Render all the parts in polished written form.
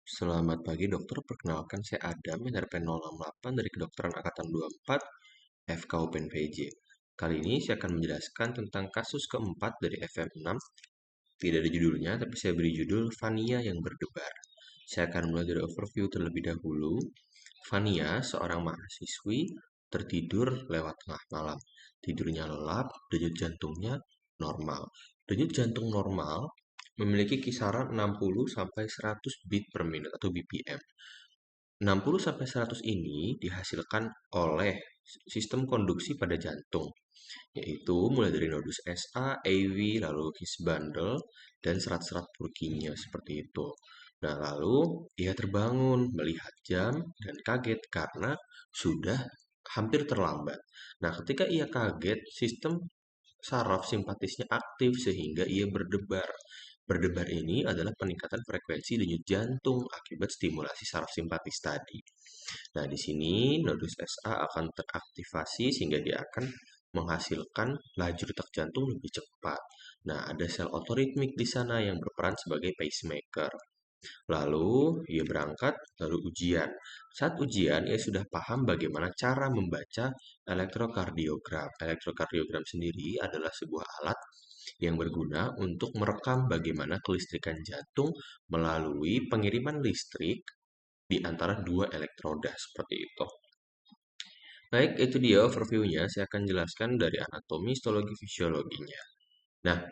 Selamat pagi dokter, perkenalkan saya Adam yang RP 068 dari Kedokteran Angkatan 24 FK Open PJ. Kali ini saya akan menjelaskan tentang kasus keempat dari FM6. Tidak ada judulnya, tapi saya beri judul Vania yang berdebar. Saya akan mulai dari overview terlebih dahulu. Vania, seorang mahasiswi, tertidur lewat tengah malam. Tidurnya lelap, denyut jantungnya normal. Denyut jantung normal memiliki kisaran 60 sampai 100 beat per menit atau BPM. 60 sampai 100 ini dihasilkan oleh sistem konduksi pada jantung, yaitu mulai dari nodus SA, AV, lalu his bundle, dan serat-serat Purkinje seperti itu. Nah, lalu ia terbangun melihat jam dan kaget karena sudah hampir terlambat. Nah, ketika ia kaget, sistem saraf simpatisnya aktif sehingga ia berdebar. Berdebar ini adalah peningkatan frekuensi denyut jantung akibat stimulasi saraf simpatis tadi. Nah, di sini nodus SA akan teraktivasi sehingga dia akan menghasilkan laju detak jantung lebih cepat. Nah, ada sel otoritmik di sana yang berperan sebagai pacemaker. Lalu ia berangkat, lalu ujian. Saat ujian, ia sudah paham bagaimana cara membaca elektrokardiogram. Elektrokardiogram sendiri adalah sebuah alat yang berguna untuk merekam bagaimana kelistrikan jantung melalui pengiriman listrik di antara dua elektroda seperti itu. Baik, itu dia overview-nya. Saya akan jelaskan dari anatomi, histologi, fisiologinya. Nah,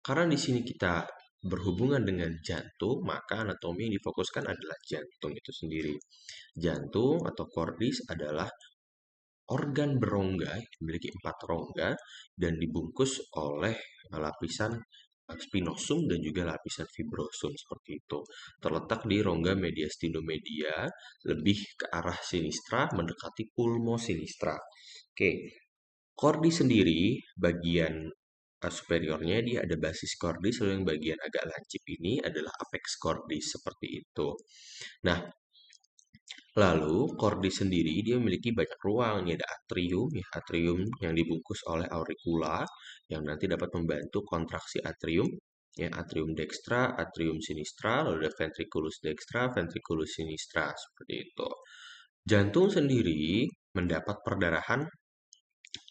karena di sini kita berhubungan dengan jantung, maka anatomi yang difokuskan adalah jantung itu sendiri. Jantung atau kordis adalah organ berongga, memiliki 4 rongga dan dibungkus oleh lapisan spinosum dan juga lapisan fibrosum seperti itu. Terletak di rongga mediastinomedia, lebih ke arah sinistra mendekati pulmo sinistra. Oke, kordi sendiri bagian superiornya dia ada basis cordis, lalu yang bagian agak lancip ini adalah apex cordis seperti itu. Nah, lalu kordis sendiri dia memiliki banyak ruang. Ini ada atrium, ya atrium yang dibungkus oleh auricula yang nanti dapat membantu kontraksi atrium. Ya, atrium dextra, atrium sinistra, lalu ada ventriculus dextra, ventriculus sinistra seperti itu. Jantung sendiri mendapat perdarahan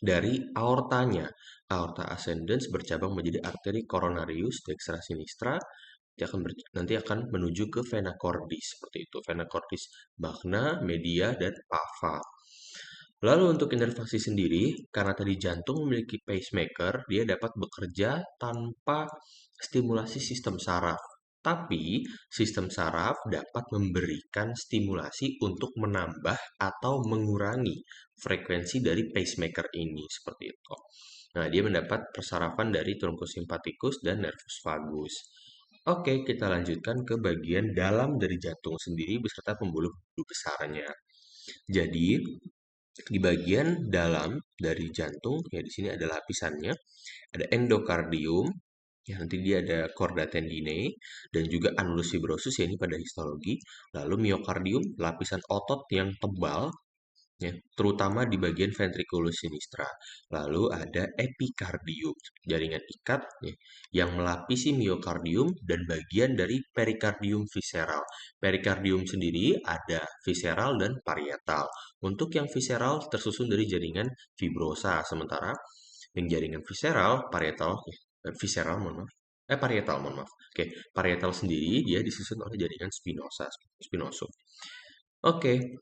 dari aortanya. Aorta ascendens bercabang menjadi arteri coronarius dextra sinistra, nanti akan menuju ke vena cordis seperti itu. Vena cordis magna, media, dan cava. Lalu untuk inervasi sendiri, karena tadi jantung memiliki pacemaker, dia dapat bekerja tanpa stimulasi sistem saraf. Tapi sistem saraf dapat memberikan stimulasi untuk menambah atau mengurangi frekuensi dari pacemaker ini seperti itu. Nah, dia mendapat persarafan dari truncus sympathicus dan nervus vagus. Oke, kita lanjutkan ke bagian dalam dari jantung sendiri beserta pembuluh-pembuluh besarnya. Jadi, di bagian dalam dari jantung, ya di sini ada lapisannya, ada endokardium, ya nanti dia ada chorda tendinae, dan juga annulus fibrosus, ya ini pada histologi, lalu miokardium, lapisan otot yang tebal, ya, terutama di bagian ventriculus sinistra. Lalu ada epikardium, jaringan ikat ya, yang melapisi miokardium dan bagian dari perikardium visceral. Perikardium sendiri ada visceral dan parietal. Untuk yang visceral tersusun dari jaringan fibrosa, sementara yang jaringan visceral, parietal, visceral mohon maaf, parietal mohon maaf. Oke, parietal sendiri dia disusun oleh jaringan spinosa, spinosum. Oke,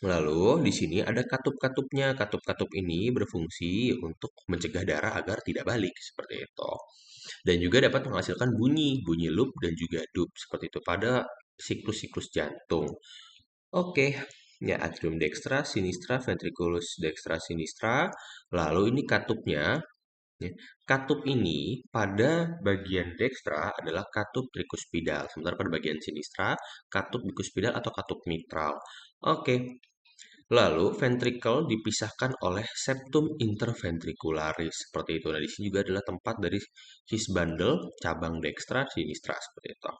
lalu di sini ada katup-katupnya. Katup-katup ini berfungsi untuk mencegah darah agar tidak balik seperti itu. Dan juga dapat menghasilkan bunyi, bunyi loop dan juga dup seperti itu pada siklus-siklus jantung. Oke, ya atrium dextra, sinistra, ventriculus dextra, sinistra. Lalu ini katupnya. Ya. Katup ini pada bagian dextra adalah katup trikuspidal, sementara pada bagian sinistra katup bikuspidal atau katup mitral. Oke, lalu ventricle dipisahkan oleh septum interventricularis seperti itu. Nah, di sini juga adalah tempat dari his bundle cabang dextra sinistra seperti itu.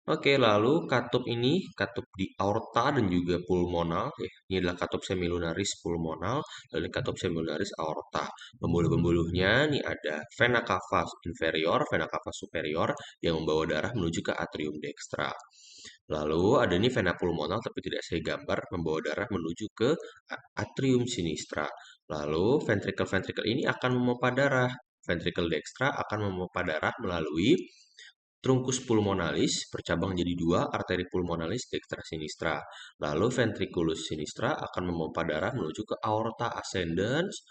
Oke, lalu katup ini, katup di aorta dan juga pulmonal. Ya, ini adalah katup semilunaris pulmonal dan katup semilunaris aorta. Pembuluh-pembuluhnya ini ada vena cava inferior, vena cava superior yang membawa darah menuju ke atrium dextra. Lalu ada ini vena pulmonal tapi tidak saya gambar membawa darah menuju ke atrium sinistra. Lalu ventricle-ventricle ini akan memompa darah. Ventricle dextra akan memompa darah melalui trunkus pulmonalis bercabang jadi dua, arteri pulmonalis dextra sinistra. Lalu ventriculus sinistra akan memompa darah menuju ke aorta ascendens,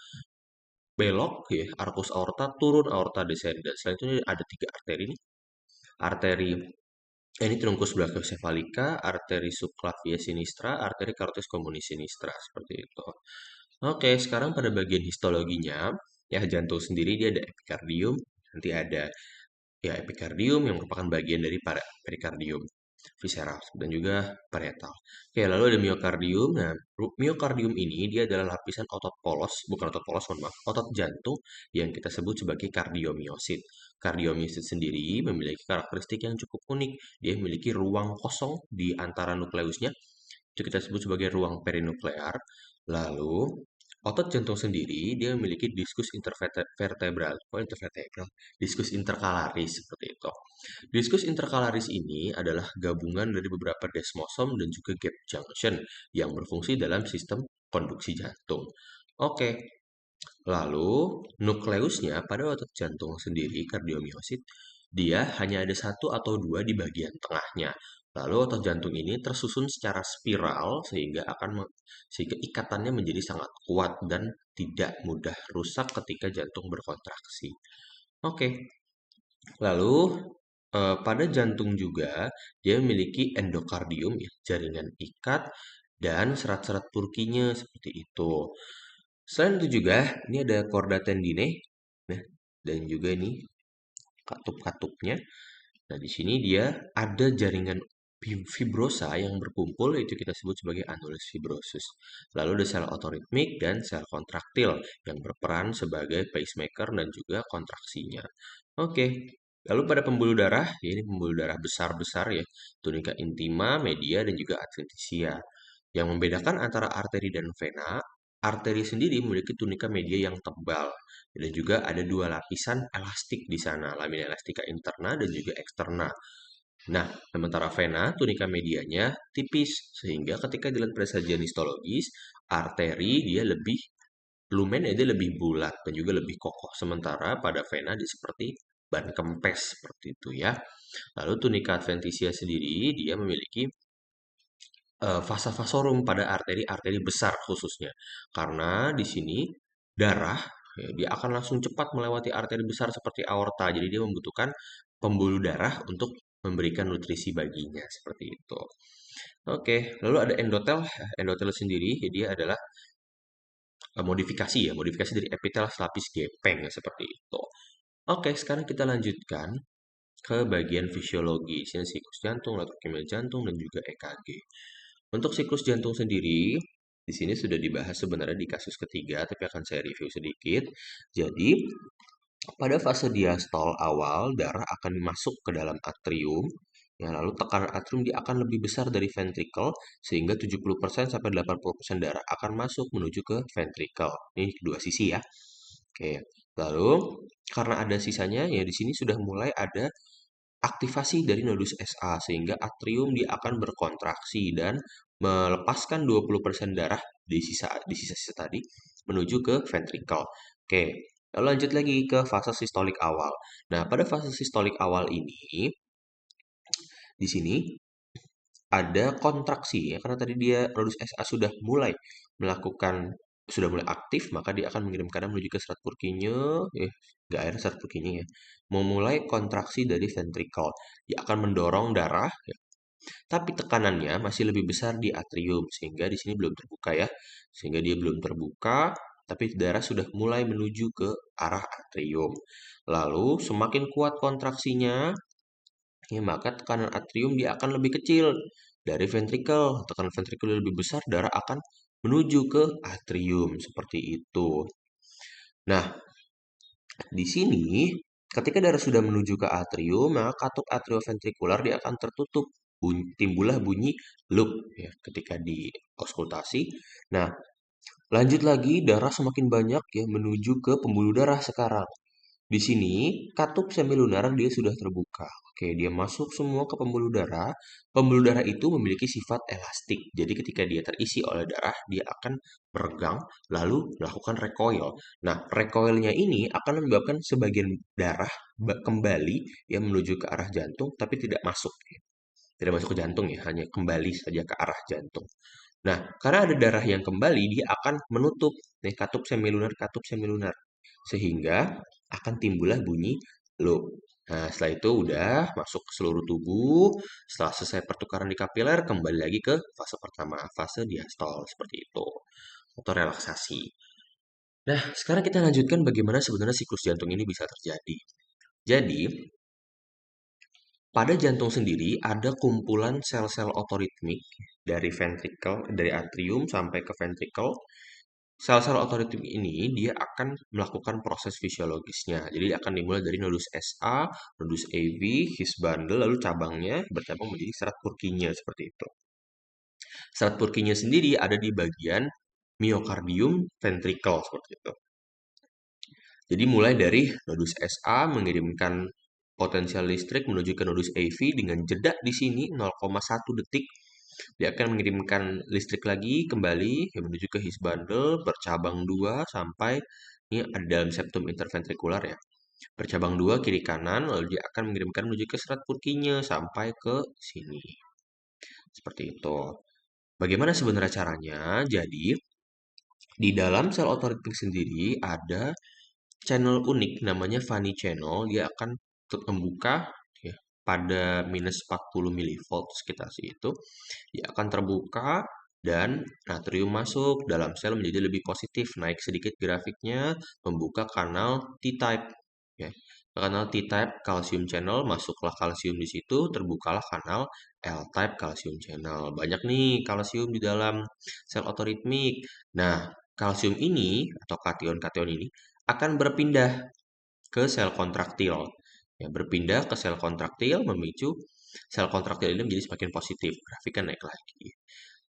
belok ya, arcus aorta turun aorta descendens. Selanjutnya ada tiga arteri ini. Arteri ini trunkus brachiocephalica, arteri subclavia sinistra, arteri carotis communis sinistra seperti itu. Oke, sekarang pada bagian histologinya, ya jantung sendiri dia ada epikardium, nanti ada ya epikardium yang merupakan bagian dari perikardium, visceral dan juga parietal. Oke, lalu ada miokardium. Nah, miokardium ini dia adalah lapisan otot polos, bukan otot polos, mohon maaf, otot jantung yang kita sebut sebagai kardiomiosit. Kardiomiosit sendiri memiliki karakteristik yang cukup unik. Dia memiliki ruang kosong di antara nukleusnya, itu kita sebut sebagai ruang perinuklear. Lalu otot jantung sendiri dia memiliki diskus intervertebral, diskus interkalaris seperti itu. Diskus interkalaris ini adalah gabungan dari beberapa desmosom dan juga gap junction yang berfungsi dalam sistem konduksi jantung. Oke, lalu nukleusnya pada otot jantung sendiri kardiomiosit dia hanya ada satu atau dua di bagian tengahnya. Lalu otot jantung ini tersusun secara spiral sehingga ikatannya menjadi sangat kuat dan tidak mudah rusak ketika jantung berkontraksi. Oke, lalu pada jantung juga dia memiliki endokardium ya, jaringan ikat dan serat-serat Purkinje seperti itu. Selain itu juga ini ada chorda tendinae, nah, dan juga ini katup-katupnya. Nah, di sini dia ada jaringan fibrosa yang berkumpul, itu kita sebut sebagai annulus fibrosus. Lalu ada sel otoritmik dan sel kontraktil yang berperan sebagai pacemaker dan juga kontraksinya. Oke, lalu pada pembuluh darah, ya ini pembuluh darah besar-besar ya, tunica intima, media, dan juga adventitia. Yang membedakan antara arteri dan vena, arteri sendiri memiliki tunika media yang tebal dan juga ada dua lapisan elastik di sana, lamina elastica interna dan juga eksterna. Nah, sementara vena tunika medianya tipis sehingga ketika dilihat pada sajian histologis, arteri dia lebih lumennya dia lebih bulat dan juga lebih kokoh, sementara pada vena dia seperti ban kempes seperti itu ya. Lalu tunika adventitia sendiri dia memiliki vasa vasorum pada arteri-arteri besar khususnya. Karena di sini darah ya, dia akan langsung cepat melewati arteri besar seperti aorta. Jadi dia membutuhkan pembuluh darah untuk memberikan nutrisi baginya seperti itu. Oke, lalu ada endotel. Endotel sendiri ya, dia adalah modifikasi ya, modifikasi dari epitel selapis gepeng seperti itu. Oke, sekarang kita lanjutkan ke bagian fisiologi, siklus jantung, letrokimia jantung, dan juga EKG. Untuk siklus jantung sendiri, di sini sudah dibahas sebenarnya di kasus ketiga, tapi akan saya review sedikit. Jadi, pada fase diastol awal, darah akan masuk ke dalam atrium, ya, lalu tekanan atrium dia akan lebih besar dari ventricle, sehingga 70% sampai 80% darah akan masuk menuju ke ventricle. Ini kedua sisi ya. Oke, lalu karena ada sisanya, ya di sini sudah mulai ada aktivasi dari nodus SA sehingga atrium dia akan berkontraksi dan melepaskan 20% darah di sisa-sisa tadi menuju ke ventricle. Oke, lalu lanjut lagi ke fase sistolik awal. Nah, pada fase sistolik awal ini di sini ada kontraksi ya karena tadi dia nodus SA sudah mulai aktif, maka dia akan mengirim kadar menuju ke serat Purkinje, nggak air serat Purkinje ya, memulai kontraksi dari ventricle. Dia akan mendorong darah, ya, tapi tekanannya masih lebih besar di atrium, sehingga di sini belum terbuka ya, sehingga dia belum terbuka, tapi darah sudah mulai menuju ke arah atrium. Lalu semakin kuat kontraksinya, ya, maka tekanan atrium dia akan lebih kecil dari ventricle. Tekanan ventricle lebih besar, darah akan menuju ke atrium seperti itu. Nah, di sini Ketika darah sudah menuju ke atrium, maka katup atrioventrikular dia akan tertutup. Timbullah bunyi loop ya ketika di auskultasi. Nah, lanjut lagi darah semakin banyak ya menuju ke pembuluh darah sekarang. Di sini katup semilunar dia sudah terbuka. Oke, dia masuk semua ke pembuluh darah. Pembuluh darah itu memiliki sifat elastik. Jadi ketika dia terisi oleh darah, dia akan meregang lalu melakukan recoil. Nah, recoilnya ini akan menyebabkan sebagian darah kembali yang menuju ke arah jantung tapi tidak masuk. Tidak masuk ke jantung ya, hanya kembali saja ke arah jantung. Nah, karena ada darah yang kembali, dia akan menutup nih katup semilunar, sehingga akan timbullah bunyi loop. Nah, setelah itu udah masuk ke seluruh tubuh. Setelah selesai pertukaran di kapiler, kembali lagi ke fase pertama, fase diastol seperti itu, atau relaksasi. Nah, sekarang kita lanjutkan bagaimana sebenarnya siklus jantung ini bisa terjadi. Jadi, pada jantung sendiri ada kumpulan sel-sel otoritmik dari ventricle, dari atrium sampai ke ventricle. Sel-sel otoritmik ini dia akan melakukan proses fisiologisnya. Jadi akan dimulai dari nodus SA, nodus AV, His bundle, lalu cabangnya bercabang menjadi serat Purkinje seperti itu. Serat Purkinje sendiri ada di bagian myocardium ventricle seperti itu. Jadi mulai dari nodus SA mengirimkan potensial listrik menuju ke nodus AV dengan jeda di sini 0,1 detik. Dia akan mengirimkan listrik lagi kembali menuju ke his bundle bercabang dua sampai ini ada dalam septum interventrikular ya. Bercabang dua kiri kanan lalu dia akan mengirimkan menuju ke serat Purkinje sampai ke sini. Seperti itu. Bagaimana sebenarnya caranya? Jadi di dalam sel otoritmik sendiri ada channel unik namanya Fanny channel. Dia akan membuka ya, pada minus 40 milivolt sekitar situ. Dia akan terbuka dan natrium masuk dalam sel menjadi lebih positif. Naik sedikit grafiknya, membuka kanal T-type. Ya. Kanal T-type calcium channel, masuklah kalsium di situ, terbukalah kanal L-type calcium channel. Banyak nih kalsium di dalam sel otoritmik. Nah, kalsium ini atau kation-kation ini akan berpindah ke sel kontraktil. Ya, berpindah ke sel kontraktil memicu sel kontraktil ini menjadi semakin positif. Grafiknya naik lagi.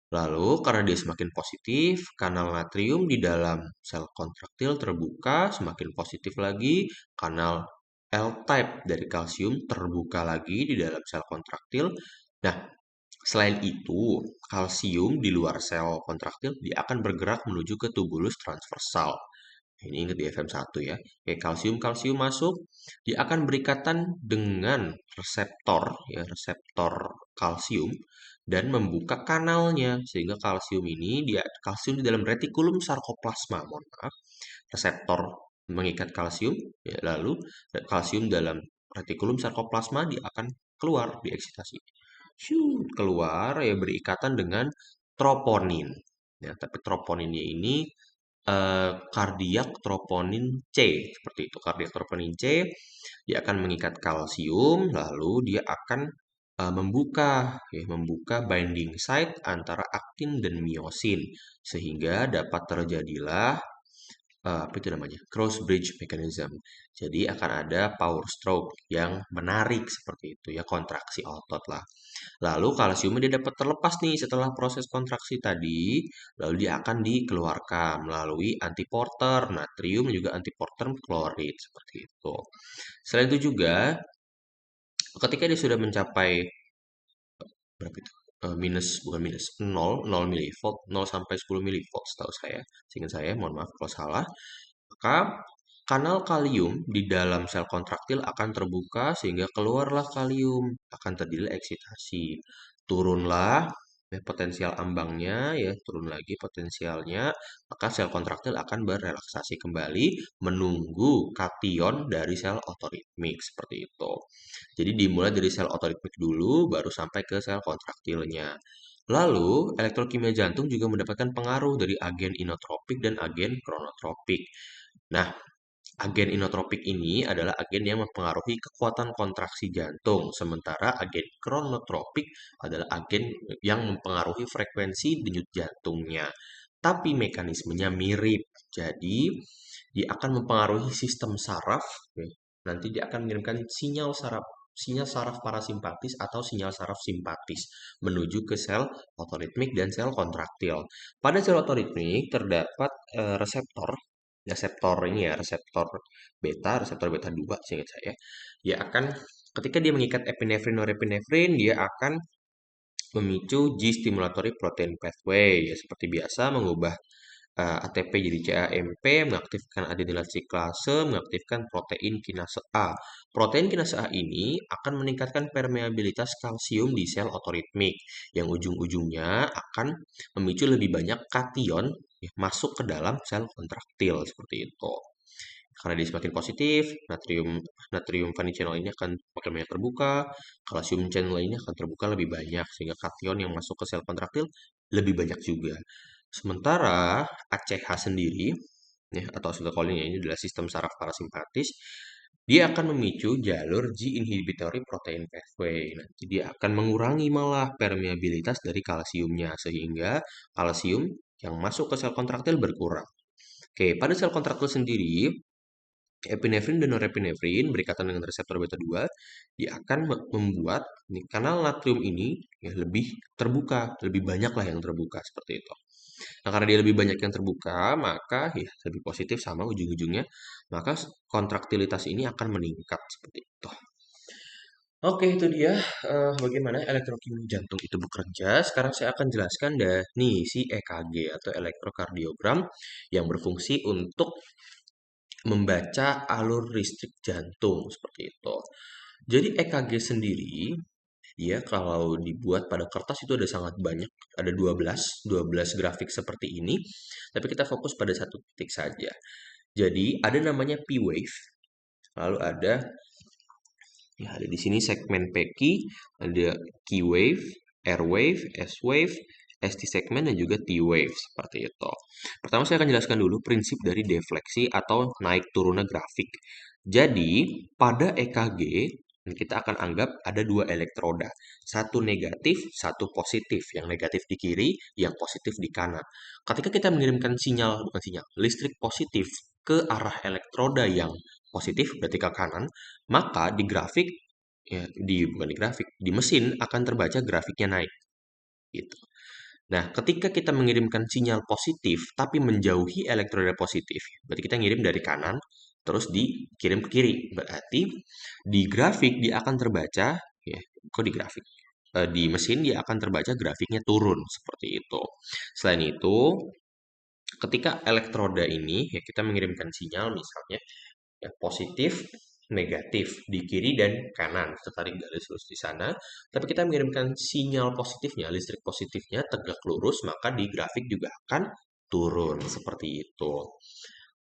Lalu karena dia semakin positif, kanal natrium di dalam sel kontraktil terbuka, semakin positif lagi, kanal L-type dari kalsium terbuka lagi di dalam sel kontraktil. Nah, selain itu, kalsium di luar sel kontraktil dia akan bergerak menuju ke tubulus transversal. Ini ingat di FM1 ya. Oke, kalsium masuk, dia akan berikatan dengan reseptor ya, reseptor kalsium dan membuka kanalnya sehingga kalsium di dalam retikulum sarkoplasma, mohon maaf, reseptor mengikat kalsium ya, lalu kalsium dalam retikulum sarkoplasma dia akan keluar dieksitasi. Keluar ya berikatan dengan troponin. Ya, tapi troponinnya ini kardiak troponin C seperti itu. Kardiak troponin C dia akan mengikat kalsium lalu dia akan membuka binding site antara aktin dan miosin sehingga dapat terjadilah apa itu namanya cross bridge mechanism. Jadi akan ada power stroke yang menarik seperti itu ya, kontraksi otot lah. Lalu kalsiumnya dia dapat terlepas nih setelah proses kontraksi tadi, lalu dia akan dikeluarkan melalui antiporter natrium dan juga antiporter klorid seperti itu. Selain itu juga ketika dia sudah mencapai berapa itu? Minus bukan minus 0 milivolt 0 sampai 10 milivolt setahu saya. Seingat saya, mohon maaf kalau salah. Maka kanal kalium di dalam sel kontraktil akan terbuka sehingga keluarlah kalium, akan terjadi eksitasi. Turunlah potensial ambangnya ya, turun lagi potensialnya, maka sel kontraktil akan berrelaksasi kembali menunggu kation dari sel otoritmik seperti itu. Jadi dimulai dari sel otoritmik dulu baru sampai ke sel kontraktilnya. Lalu, elektrokimia jantung juga mendapatkan pengaruh dari agen inotropik dan agen kronotropik. Nah, agen inotropik ini adalah agen yang mempengaruhi kekuatan kontraksi jantung, sementara agen kronotropik adalah agen yang mempengaruhi frekuensi denyut jantungnya. Tapi mekanismenya mirip, jadi dia akan mempengaruhi sistem saraf, nanti dia akan mengirimkan sinyal saraf parasimpatis atau sinyal saraf simpatis menuju ke sel otoritmik dan sel kontraktil. Pada sel otoritmik terdapat reseptor, reseptor beta 2 seingat saya. Dia akan ketika dia mengikat epinefrin norepinefrin, dia akan memicu G-stimulatory protein pathway, ya seperti biasa mengubah ATP jadi cAMP, mengaktifkan adenylyl siklase, mengaktifkan protein kinase A. Protein kinase A ini akan meningkatkan permeabilitas kalsium di sel otoritmik, yang ujung-ujungnya akan memicu lebih banyak kation ya, masuk ke dalam sel kontraktil seperti itu. Karena dia semakin positif, natrium natrium funny channel ini akan makin banyak terbuka, kalsium channel ini akan terbuka lebih banyak, sehingga kation yang masuk ke sel kontraktil lebih banyak juga. Sementara ACH sendiri, ya, atau acetylcholine ini adalah sistem saraf parasimpatis, dia akan memicu jalur G inhibitory protein pathway. Nanti dia akan mengurangi malah permeabilitas dari kalsiumnya, sehingga kalsium yang masuk ke sel kontraktil berkurang. Oke, pada sel kontraktil sendiri, epinefrin dan norepinefrin berikatan dengan reseptor beta 2, dia akan membuat kanal natrium ini ya, lebih terbuka, lebih banyak lah yang terbuka seperti itu. Nah, karena dia lebih banyak yang terbuka, maka ya lebih positif sama ujung-ujungnya, maka kontraktilitas ini akan meningkat seperti itu. Oke, itu dia bagaimana elektrokimia jantung itu bekerja. Sekarang saya akan jelaskan nih si EKG atau elektrokardiogram yang berfungsi untuk membaca alur listrik jantung seperti itu. Jadi EKG sendiri, dia kalau dibuat pada kertas itu ada sangat banyak, ada 12 grafik seperti ini, tapi kita fokus pada satu titik saja. Jadi ada namanya P wave, lalu ada di sini segmen PQ, ada Q wave, R wave, S wave, ST segmen dan juga T wave seperti itu. Pertama saya akan jelaskan dulu prinsip dari defleksi atau naik turunnya grafik. Jadi pada EKG kita akan anggap ada dua elektroda, satu negatif, satu positif. Yang negatif di kiri, yang positif di kanan. Ketika kita mengirimkan listrik positif ke arah elektroda yang positif, berarti ke kanan, maka di grafik, ya, bukan di grafik, di mesin akan terbaca grafiknya naik. Gitu. Nah, ketika kita mengirimkan sinyal positif tapi menjauhi elektroda positif, berarti kita ngirim dari kanan terus dikirim ke kiri. Berarti di grafik dia akan terbaca ya, kok di grafik? Di mesin dia akan terbaca grafiknya turun seperti itu. Selain itu, ketika elektroda ini ya kita mengirimkan sinyal misalnya ya, positif, negatif di kiri dan kanan. Tertarik garis lurus di sana. Tapi kita mengirimkan sinyal positifnya, listrik positifnya tegak lurus, maka di grafik juga akan turun seperti itu.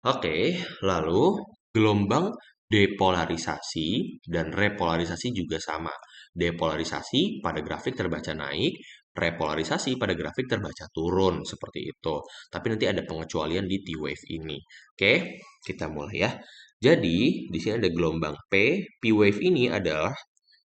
Oke, lalu gelombang depolarisasi dan repolarisasi juga sama. Depolarisasi pada grafik terbaca naik, repolarisasi pada grafik terbaca turun seperti itu. Tapi nanti ada pengecualian di T-wave ini. Oke, kita mulai ya. Jadi, di sini ada gelombang P. P-wave ini adalah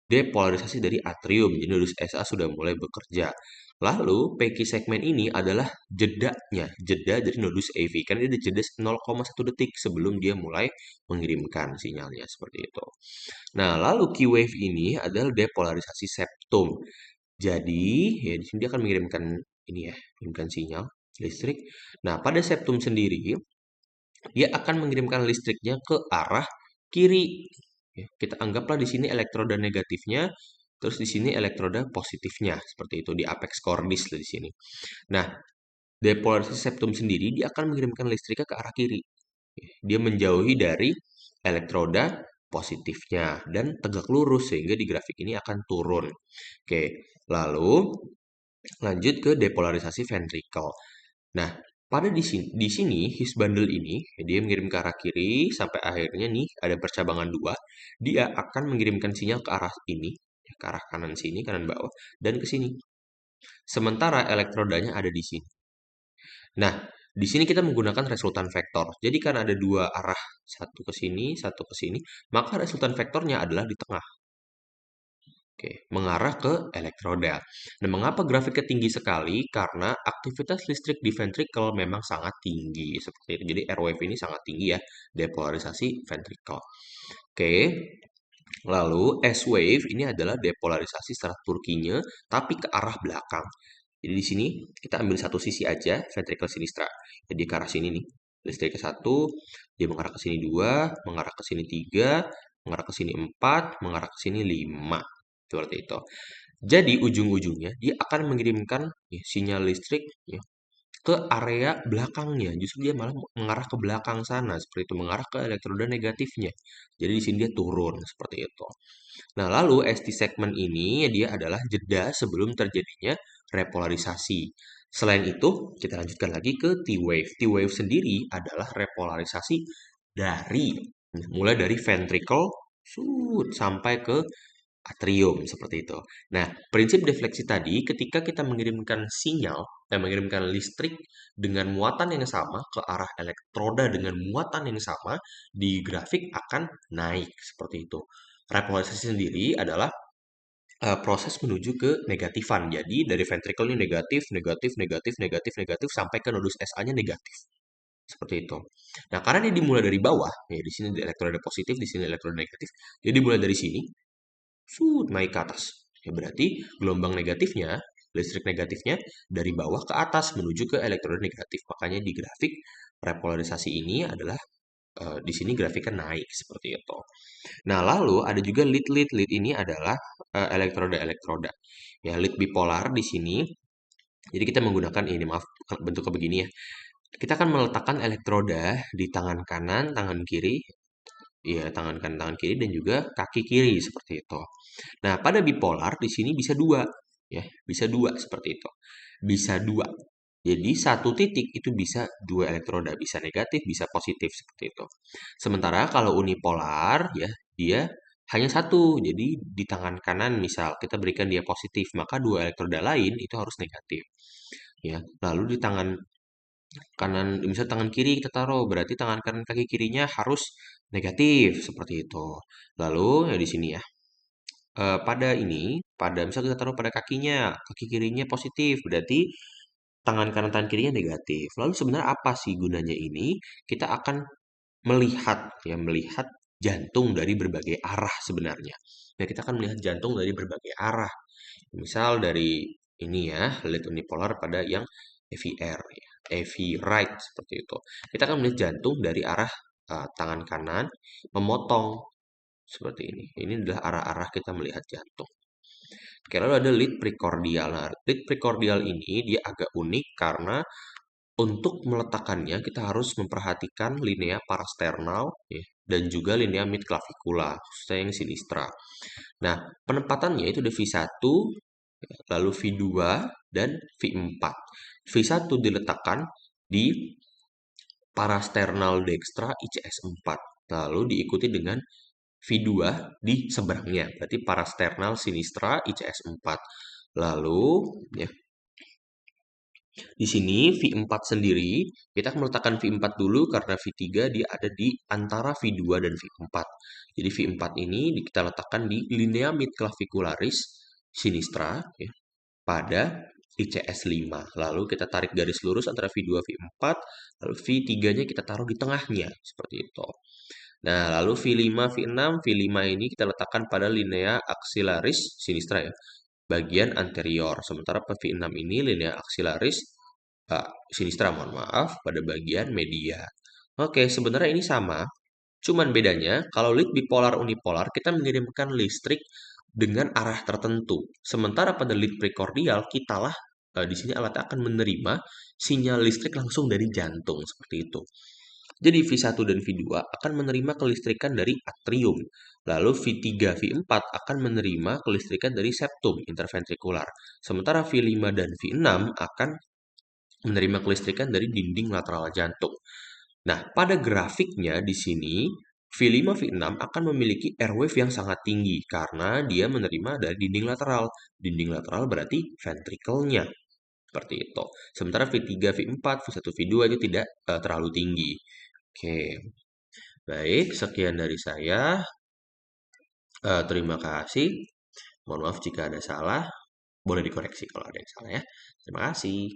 depolarisasi dari atrium. Jadi nodus SA sudah mulai bekerja. Lalu PQ segmen ini adalah jedanya, jeda dari nodus AV. Karena dia ada jeda 0,1 detik sebelum dia mulai mengirimkan sinyalnya seperti itu. Nah, lalu Q wave ini adalah depolarisasi septum. Jadi, ya di sini dia akan mengirimkan mengirimkan sinyal listrik. Nah, pada septum sendiri dia akan mengirimkan listriknya ke arah kiri. Ya, kita anggaplah di sini elektroda negatifnya, terus di sini elektroda positifnya, seperti itu di apex cordis di sini. Nah, depolarisasi septum sendiri dia akan mengirimkan listriknya ke arah kiri. Dia menjauhi dari elektroda positifnya dan tegak lurus sehingga di grafik ini akan turun. Oke, lalu lanjut ke depolarisasi ventricle. Nah, pada di sini his bundle ini dia mengirim ke arah kiri sampai akhirnya nih ada percabangan dua. Dia akan mengirimkan sinyal ke arah ini, ke arah kanan sini, kanan bawah dan ke sini. Sementara elektrodanya ada di sini. Nah, di sini kita menggunakan resultan vektor. Jadi karena ada dua arah, satu ke sini, maka resultan vektornya adalah di tengah. Oke, mengarah ke elektroda. Nah, mengapa grafiknya tinggi sekali? Karena aktivitas listrik di ventricle memang sangat tinggi seperti itu. Jadi R wave ini sangat tinggi ya, depolarisasi ventricle. Oke, lalu S wave ini adalah depolarisasi secara Turkinya, tapi ke arah belakang. Jadi di sini kita ambil satu sisi aja, ventricle sinistra. Jadi ke arah sini nih, listrik ke satu, dia mengarah ke sini dua, mengarah ke sini tiga, mengarah ke sini empat, mengarah ke sini lima. Seperti itu. Jadi ujung-ujungnya dia akan mengirimkan ya, sinyal listrik ya, ke area belakangnya. Justru dia malah mengarah ke belakang sana, seperti itu, mengarah ke elektroda negatifnya. Jadi di sini dia turun seperti itu. Nah, lalu ST segment ini dia adalah jeda sebelum terjadinya repolarisasi. Selain itu, kita lanjutkan lagi ke T-wave. T-wave sendiri adalah repolarisasi dari mulai dari ventricle sampai ke atrium seperti itu. Nah, prinsip defleksi tadi ketika kita mengirimkan sinyal dan mengirimkan listrik dengan muatan yang sama ke arah elektroda dengan muatan yang sama di grafik akan naik seperti itu. Repolarisasi sendiri adalah proses menuju ke negatifan. Jadi dari ventricle ini negatif, negatif, negatif, negatif, negatif sampai ke nodus SA-nya negatif. Seperti itu. Nah, karena dia dimulai dari bawah, ya di sini elektroda positif, di sini elektroda negatif. Jadi dimulai dari sini, naik ke atas. Ya berarti gelombang negatifnya, listrik negatifnya dari bawah ke atas menuju ke elektroda negatif. Makanya di grafik repolarisasi ini adalah di sini grafiknya naik seperti itu. Nah, lalu ada juga lead. Lead ini adalah elektroda-elektroda. Ya, lead bipolar di sini. Jadi kita menggunakan ini, maaf bentuknya begini ya. Kita akan meletakkan elektroda di tangan kanan, tangan kiri, ya tangan kanan, tangan kiri dan juga kaki kiri seperti itu. Nah, pada bipolar di sini bisa dua, ya, bisa dua seperti itu. Bisa dua. Jadi satu titik itu bisa dua elektroda, bisa negatif, bisa positif seperti itu. Sementara kalau unipolar, ya, dia hanya satu. Jadi di tangan kanan misal kita berikan dia positif, maka dua elektroda lain itu harus negatif. Ya, lalu di tangan kanan, misal tangan kiri kita taruh, berarti tangan kanan kaki kirinya harus negatif seperti itu. Lalu ya di sini ya pada ini, pada misal kita taruh pada kakinya, kaki kirinya positif, berarti tangan kanan tangan kirinya negatif. Lalu sebenarnya apa sih gunanya ini? Kita akan melihat ya melihat jantung dari berbagai arah sebenarnya. Nah, kita akan melihat jantung dari berbagai arah. Misal dari ini ya, lead unipolar pada yang AVR ya, AV right seperti itu. Kita akan melihat jantung dari arah tangan kanan memotong seperti ini. Ini adalah arah-arah kita melihat jantung. Oke, lalu ada lead precordial. Nah, lead precordial ini dia agak unik karena untuk meletakkannya kita harus memperhatikan linea parasternal ya, dan juga linea midclavicula, khususnya yang sinistra. Nah, penempatannya itu ada V1, lalu V2, dan V4. V1 diletakkan di parasternal dextra ICS 4, lalu diikuti dengan V2 di seberangnya, berarti parasternal sinistra ICS 4. Lalu ya, di sini V4 sendiri, kita akan meletakkan V4 dulu karena V3 dia ada di antara V2 dan V4. Jadi V4 ini kita letakkan di linea midclavicularis sinistra ya, pada ICS 5. Lalu kita tarik garis lurus antara V2 V4, lalu V3-nya kita taruh di tengahnya, seperti itu. Nah, lalu V5 V6, V5 ini kita letakkan pada linea axillaris sinistra ya, bagian anterior. Sementara V6 ini linea axillaris sinistra, mohon maaf, pada bagian media. Oke, sebenarnya ini sama, cuman bedanya kalau lead bipolar unipolar kita mengirimkan listrik dengan arah tertentu. Sementara pada lead precordial kitalah di sini alat akan menerima sinyal listrik langsung dari jantung seperti itu. Jadi V1 dan V2 akan menerima kelistrikan dari atrium. Lalu V3, V4 akan menerima kelistrikan dari septum interventrikular. Sementara V5 dan V6 akan menerima kelistrikan dari dinding lateral jantung. Nah, pada grafiknya di sini V5, V6 akan memiliki airwave yang sangat tinggi karena dia menerima dari dinding lateral. Dinding lateral berarti ventrikelnya. Seperti itu. Sementara V3, V4, V1, V2 itu tidak terlalu tinggi. Oke. Baik, sekian dari saya. Terima kasih. Mohon maaf jika ada salah. Boleh dikoreksi kalau ada yang salah ya. Terima kasih.